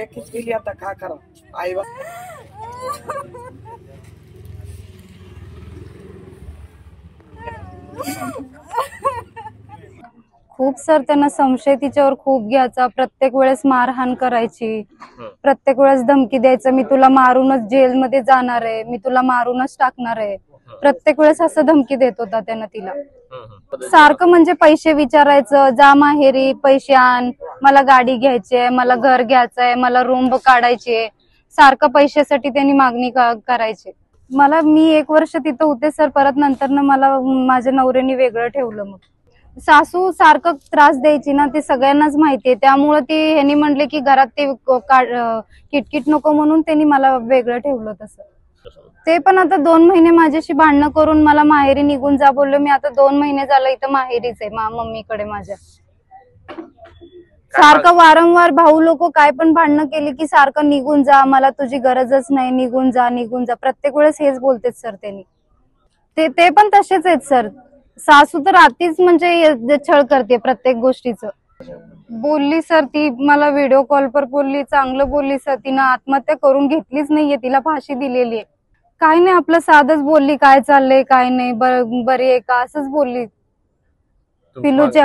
लेकीच गेली आता काय करा आई खूप सर त्यांना संशय तिच्यावर खूप घ्यायचा, प्रत्येक वेळेस मारहाण करायची, प्रत्येक वेळेस धमकी द्यायचं, मी तुला मारूनच जेलमध्ये जाणार आहे, मी तुला मारूनच टाकणार आहे, प्रत्येक वेळेस असं धमकी देत होता त्यानं तिला. सारखं म्हणजे पैसे विचारायचं, जा माहेरी पैसे आण, मला गाडी घ्यायची आहे, मला घर घ्यायचंय, मला रूम काढायची आहे, सारखं पैशासाठी त्यांनी मागणी करायची. मी 1 वर्ष तिथं होते सर, परत नंतर मला माझ्या नवऱ्याने वेगळं ठेवलं. मग सासू सारखं त्रास द्यायची ना, ते सगळ्यांनाच माहितीये, त्यामुळे ती ह्यांनी म्हणले की घरात ते किटकिट नको म्हणून त्यांनी मला वेगळं ठेवलं. तसं ते पण आता 2 महिने माझ्याशी भांडणं करून मला माहेरी निघून जा बोललो. मी आता 2 महिने झालं इथं माहेरीच आहे मम्मीकडे माझ्या. सारखं वारंवार भाऊ लोक काय पण भांडणं केली की सारखं निघून जा, मला तुझी गरजच नाही, निघून जा निघून जा, प्रत्येक वेळेस हेच बोलतेत सर त्यांनी. ते पण तसेच आहेत सर. सासू तर आतीच म्हणजे छळ करते प्रत्येक गोष्टीचं. बोलली सर ती मला व्हिडिओ कॉल पर बोलली, चांगलं बोलली सर. तिनं आत्महत्या करून घेतलीच नाहीये, तिला फाशी दिलेली आहे. काय नाही, आपलं साधच बोलली, काय चाललंय काय नाही, बरी आहे का असंच बोलली. पिलूची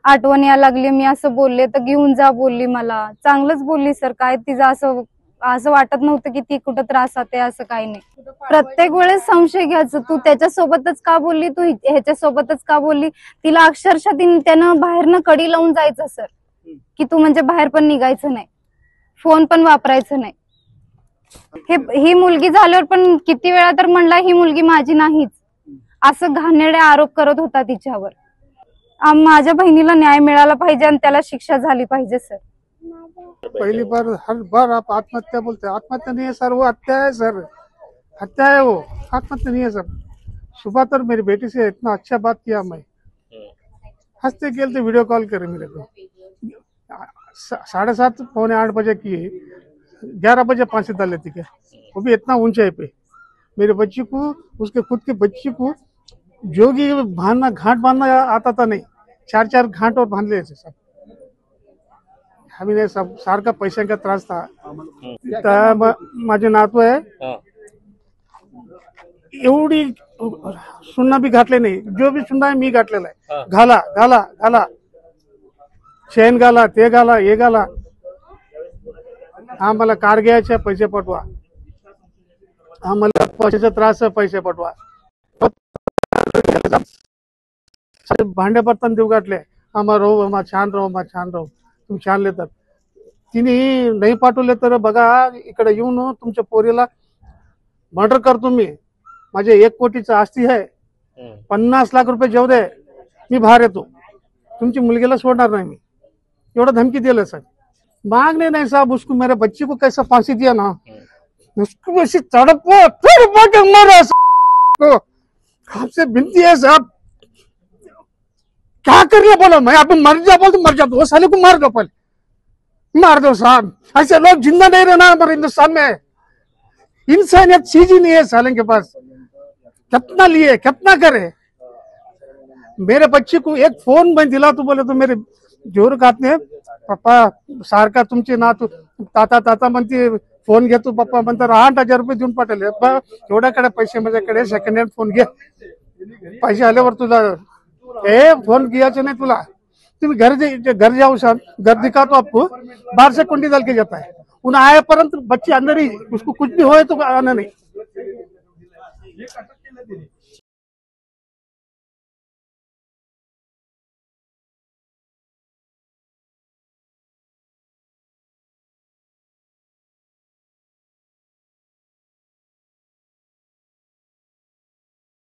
आठवण यायला लागली, मी असं बोलले तर घेऊन जा बोलली मला. चांगलंच बोलली सर. काय तिचं असं वाटत नव्हतं की ती कुठं त्रासात आहे, असं काही नाही. प्रत्येक वेळेस संशय घ्यायचं, तू त्याच्यासोबतच का बोलली, तू ह्याच्यासोबतच का बोलली. तिला अक्षरशः त्यानं बाहेरनं कडी लावून जायचं सर, की तू म्हणजे बाहेर पण निघायचं नाही, फोन पण वापरायचं नाही. ही मुलगी झाल्यावर पण किती वेळा तर म्हणला ही मुलगी माझी नाहीच, असं घाणेरडे आरोप करत होता तिच्यावर. माझ्या बहिणीला न्याय मिळाला पाहिजे आणि त्याला शिक्षा झाली पाहिजे सर. पहली बार हर बार आप आत्महत्या बोलते हैं, आत्महत्या नहीं है सर, वो हत्या है सर, हत्या है वो, आत्महत्या नहीं है सर. सुबह तर मेरी बेटी से इतना अच्छा बात किया, मैं हंसते खेलते वीडियो कॉल करे मेरे को. 7:30 पौने 8 बजे किए, 11 बजे फांसी डाल लेती क्या, वो भी इतना ऊंचाई पे. मेरे बच्ची को, उसके खुद के बच्ची को जोगी बांधना, घाट बांधना आता था नहीं, 4 घाट और बांध लिए थे सब. हमें सब सारखा पैशांचा त्रास था. माझे नातू आहे, एवढी सुन्ना भी घातले नाही, जो भी सुन्ना आहे मी घातलेला आहे. घाला घाला घाला, चेन घाला, ते घाला, हे घाला. आम्हाला कार घ्यायचे, पैसे पाठवा, आम्हाला पैशाचा त्रास आहे, पैसे पाठवा. भांडे बर्तन देऊ घातले, आम्हा राहू, आम्हा छान राहू, आम्हा छान राहू, तुम्ही छान लेतात. तिने नाही पाठवले तर बघा इकडे येऊन तुमच्या पोरीला मर्डर करतो मी. माझे 1 कोटीचं आस्ती आहे, 50 लाख रुपये जेव दे, मी बाहेर येतो, तुमची मुलगीला सोडणार नाही मी. एवढं धमकी दिलं सर. मांगने नहीं साहब, उसको मेरे बच्ची को कैसा फांसी दिया ना, उसको वैसे तड़पो के मारा को. आपसे विनती है साहब, क्या कर लिया बोलो, मैं अभी मर जा बोल तो मर जा, वो साले को मार दो, पहले मार दो साहब. ऐसे लोग जिंदा नहीं रहना हमारे हिंदुस्तान में. इंसानियत चीज ही नहीं है साले के पास. कितना लिए कितना करे. मेरे बच्ची को एक फोन में दिला तो बोले तो मेरे जोर खाते, पप्पा सारखा तुमची नातू ताता ताता म्हणते, फोन घेतो पप्पा म्हणतात 8,000 रुपये देऊन पाठवले. एवढ्याकडे पैसे माझ्याकडे, सेकंड हँड फोन घे, पैसे आल्यावर तुला ए फोन घ्यायचे नहीं तुला. तुम्ही घर जाओ साहब, घर दिखा तो आपको, बाहर से कुंडी डाल के जाता है. उन्हें आए परंतु बच्चे अंदर ही, उसको कुछ भी हो तो आना नहीं.